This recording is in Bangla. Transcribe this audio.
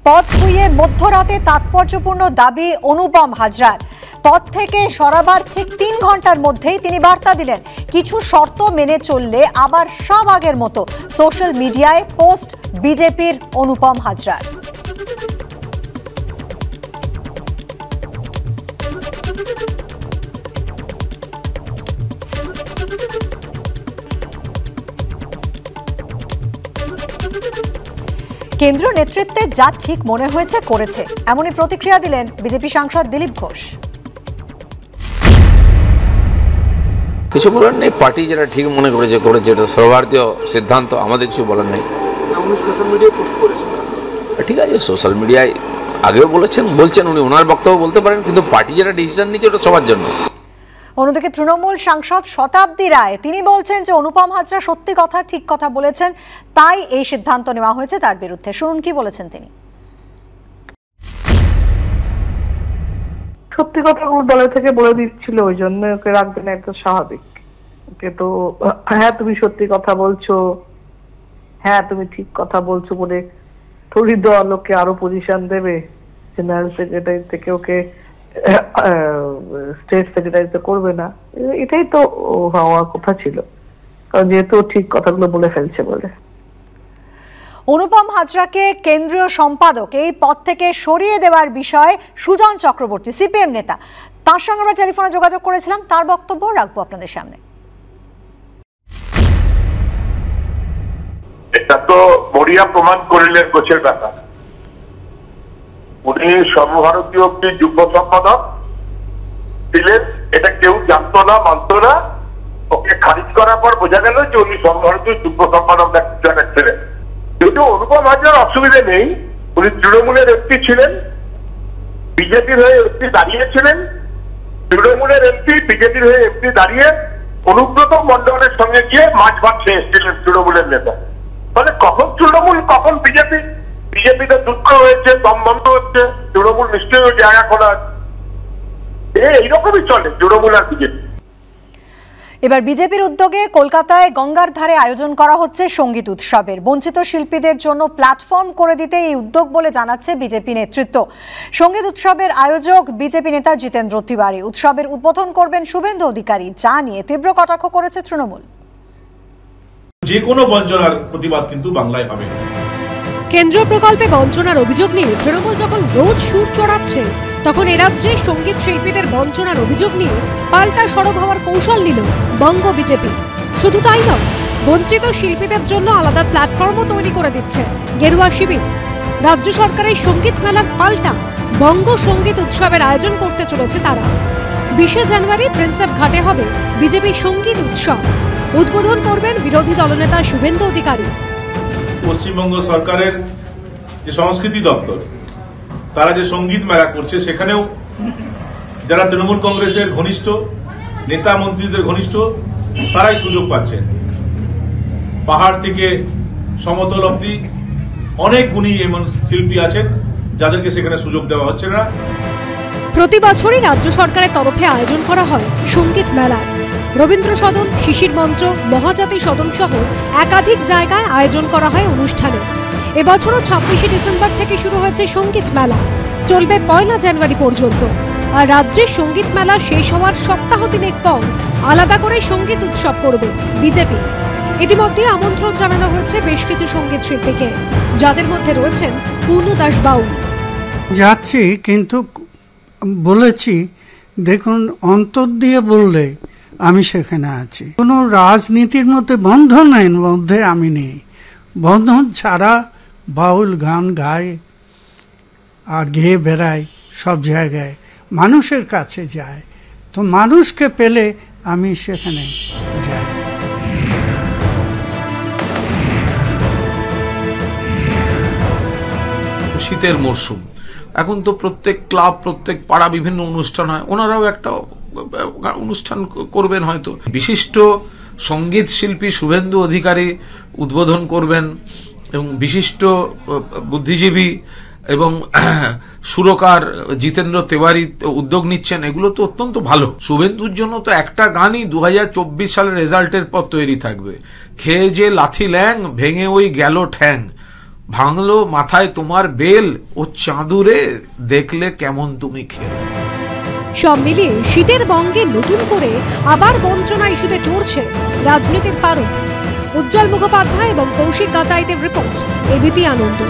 পদ ধুয়ে মধ্যরাতে তাৎপর্যপূর্ণ দাবি অনুপম হাজরার। পদ থেকে সরাবার ঠিক 3 ঘন্টার মধ্যেই তিনি বার্তা দিলেন, কিছু শর্ত মেনে চললে আবার সব আগের মতো। সোশ্যাল মিডিয়ায় পোস্ট বিজেপির অনুপম হাজরার। কেন্দ্রীয় নেতৃত্বে যা ঠিক মনে হয়েছে করেছে, এমনই প্রতিক্রিয়া দিলেন বিজেপি সাংসদ দিলীপ ঘোষ। কিছু বলার নেই, পার্টি যেটা ঠিক মনে করেছে করেছে, এটা সর্বভারতীয় সিদ্ধান্ত, আমাদের কিছু বলার নেই। ঠিক আছে, সোশ্যাল মিডিয়ায় আগেও বলছেন উনি ওনার বক্তব্য বলতে পারেন, কিন্তু পার্টি যেটা ডিসিশন নিচ্ছে ওটা সবার জন্য। অন্যদিকে তৃণমূল সাংসদ শতাব্দী রায় তিনি বলছেন যে অনুপম হাজরা সত্যি কথা ঠিক কথা বলেছেন, তাই এই সিদ্ধান্ত নেওয়া হয়েছে তার বিরুদ্ধে। শুনুন কি বলেছেন তিনি। সত্যি কথাগুলো দলের থেকে বলে দিচ্ছিল, ওই জন্য ওকে রাখবে না, এটা স্বাভাবিক। ওকে তো হ্যাঁ তুমি সত্যি কথা বলছো, হ্যাঁ তুমি ঠিক কথা বলছো বলে থোড়ি দল ওকে আরো পজিশন দেবে, জেনারেল সেক্রেটারি থেকে ওকে স্টেট সেক্রেটারিতে করবে না, এটাই তো হওয়ার কথা ছিল, কারণ যেহেতু ঠিক কথাগুলো বলে ফেলছে বলে। অনুপম হাজরাকে কেন্দ্রীয় সম্পাদক এই পদ থেকে সরিয়ে দেওয়ার বিষয়ে সুজন চক্রবর্তী সিপিএম নেতা, তার সঙ্গে আমরা টেলিফোনে যোগাযোগ করেছিলাম, তার বক্তব্য রাখবো আপনাদের সামনে। এটা তো মরিয়া প্রমাণ করিলেন গোছের ব্যাপার। উনি সর্বভারতীয় একটি যুগ্ম সম্পাদক ছিলেন, এটা কেউ জানতো না, মানতো না। ওকে খারিজ করার পর বোঝা গেল যে উনি সর্বভারতীয় যুগ্ম সম্পাদক ছিলেন। কিন্তু অনুপম হাজরার অসুবিধা নেই, উনি তৃণমূলের এমপি ছিলেন, বিজেপির হয়ে এমপি দাঁড়িয়েছিলেন। তৃণমূলের এমপি বিজেপির হয়ে এমপি দাঁড়িয়ে অনুব্রত মন্ডলের সঙ্গে গিয়ে মাছ ভাত খেয়ে এসেছিলেন তৃণমূলের নেতা। মানে কখন তৃণমূল কখন বিজেপি, বিজেপিতে দুঃখ হয়েছে, দম বন্ধ হচ্ছে, তৃণমূল নিশ্চয়ই জায়গা খোলা আছে। এইরকমই চলে তৃণমূল আর বিজেপি। এবার বিজেপির উদ্যোগে কলকাতায় গঙ্গার ধারে আয়োজন করা হচ্ছে সঙ্গীত উৎসবের। বঞ্চিত শিল্পীদের জন্য প্ল্যাটফর্ম করে দিতে এই উদ্যোগ বলে জানাচ্ছে বিজেপি নেতৃত্ব। সঙ্গীত উৎসবের আয়োজক বিজেপি নেতা জিতেন্দ্র তিওয়ারি। উৎসবের উদ্বোধন করবেন শুভেন্দু অধিকারী, যা নিয়ে তীব্র কটাক্ষ করেছে তৃণমূল। যে কোনো বঞ্চনার প্রতিবাদ কিন্তু বাংলায় হবে। কেন্দ্রীয় প্রকল্পে বঞ্চনার অভিযোগ নিয়ে তৃণমূল যখন রোজ সুর চড়াচ্ছে, তখন এরাজ্যে সঙ্গীত শিল্পীদের বঞ্চনার অভিযোগ নিয়ে পাল্টা সরব হওয়ার কৌশল নিল বঙ্গ বিজেপি। শুধু তাই নয়, বঞ্চিত শিল্পীদের জন্য আলাদা প্ল্যাটফর্মও তৈরি করে দিচ্ছে গেরুয়া শিবির। রাজ্য সরকারের সঙ্গীত মেলার পাল্টা বঙ্গ সঙ্গীত উৎসবের আয়োজন করতে চলেছে তারা। 20 জানুয়ারি প্রিন্সেপ ঘাটে হবে বিজেপি সঙ্গীত উৎসব। উদ্বোধন করবেন বিরোধী দলনেতা শুভেন্দু অধিকারী। পশ্চিমবঙ্গ সরকারের যে সংস্কৃতি দপ্তর, তারা যে সঙ্গীত মেলা করছে, সেখানেও যারা তৃণমূল কংগ্রেসের ঘনিষ্ঠ নেতা মন্ত্রীদের ঘনিষ্ঠ, তারাই সুযোগ পাচ্ছেন। পাহাড় থেকে সমতল অব্দি অনেক গুণী এমন শিল্পী আছেন যাদেরকে সেখানে সুযোগ দেওয়া হচ্ছে না। প্রতি বছরই রাজ্য সরকারের তরফে আয়োজন করা হয় সঙ্গীত মেলা। রবীন্দ্র সদন, শিশির মঞ্চ, মহাজাতি সদন সহ একাধিক জায়গায় আয়োজন করা হয় অনুষ্ঠানে। এবছরও 26 ডিসেম্বর থেকে শুরু হয়েছে সঙ্গীত মেলা, চলবে 1 জানুয়ারি পর্যন্ত। আর রাজ্যের সঙ্গীত মেলা শেষ হওয়ার সপ্তাহ 3 পর আলাদা করে সঙ্গীত উৎসব করবে বিজেপি। ইতিমধ্যে আমন্ত্রণ জানানো হয়েছে বেশ কিছু সঙ্গীত শিল্পীকে, যাদের মধ্যে রয়েছেন পূর্ণদাস বাউল। যাচ্ছি, কিন্তু বলেছি দেখুন, অন্তর দিয়ে বললে আমি সেখানে আছি। কোনো রাজনীতির মধ্যে বন্ধনের মধ্যে আমি নেই। বন্ধন ছাড়া বাউল গান গায় আর গেয়ে বেড়ায় সব জায়গায়, মানুষের কাছে যায়। তো মানুষকে পেলে আমি সেখানে যাই। শীতের মরশুম, এখন তো প্রত্যেক ক্লাব, প্রত্যেক পাড়া বিভিন্ন অনুষ্ঠান হয়, ওনারাও একটা অনুষ্ঠান করবেন হয়তো। বিশিষ্ট সঙ্গীত শিল্পী শুভেন্দু অধিকারী উদ্বোধন করবেন এবং বিশিষ্ট বুদ্ধিজীবী এবং সুরকার জিতেন্দ্র তিওয়ারি উদ্যোগ নিচ্ছেন। এগুলো তো অত্যন্ত ভালো। শুভেন্দুর জন্য তো একটা গানই 2024 সালের রেজাল্টের পর তৈরি থাকবে, খেয়ে যে লাথি ল্যাং ভেঙে ওই গেল ঠ্যাং। ভাঙলো মাথায় তোমার বেল, ও চাঁদুরে দেখলে কেমন তুমি খেল। সব মিলিয়ে শীতের বঙ্গে নতুন করে আবার বঞ্চনা ইস্যুতে চড়ছে রাজনীতির পারদ। উজ্জ্বল মুখোপাধ্যায় এবং কৌশিক গাতাইতের রিপোর্ট, এবিপি আনন্দ।